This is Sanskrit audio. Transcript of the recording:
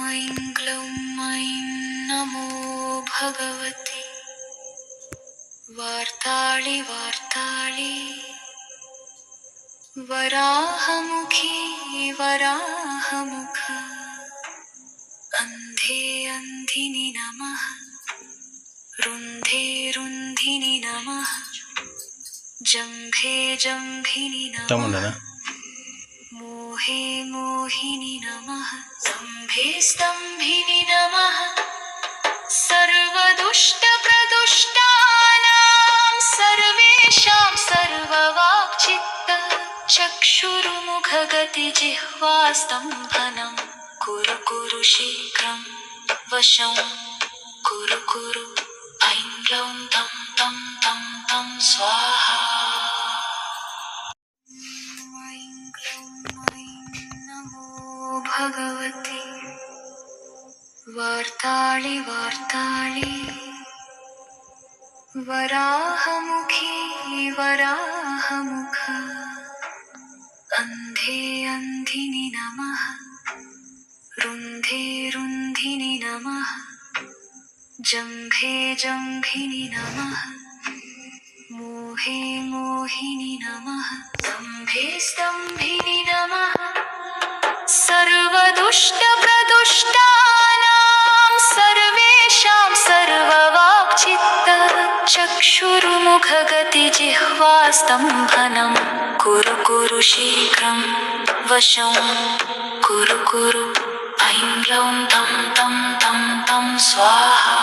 ऐं ग्लौं ऐं नमो भगवते वार्ताळि वार्ताळि वराहमुखी वराहमुख अन्धे अन्धिनि नमः रुन्धे रुन्धिनि नमः जम्भे जम्भिनि नमः मोहे मोहिनि नमः स्तम्भे स्तम्भिनि नमः सर्वदुष्टप्रदुष्टानां सर्वेषां सर्ववाक्चित्त चक्षुरुमुखगतिजिह्वास्तम्भनं कुरु कुरु शीघ्रं वशं कुरु कुरु ऐं ग्लौं तं तं तं तं स्वाहा ऐं ग्लौं ऐं नमो भगवते वार्ताळि वार्ताळि वराहमुखी वराहमुख अन्धे अन्धिनि नमः रुन्धे रुन्धिनि नमः जम्भे जम्भिनि नमः मोहे मोहिनि नमः स्तम्भे स्तम्भिनि नमः सर्वदुष्टप्रदुष्टानां सर्वेषां सर्ववाक्चित्त चक्षुरुमुखगतिजिह्वास्तम्भनं कुरु कुरु शीघ्रं वशं कुरु कुरु ऐं ग्लौं तं तं तं तं स्वाहा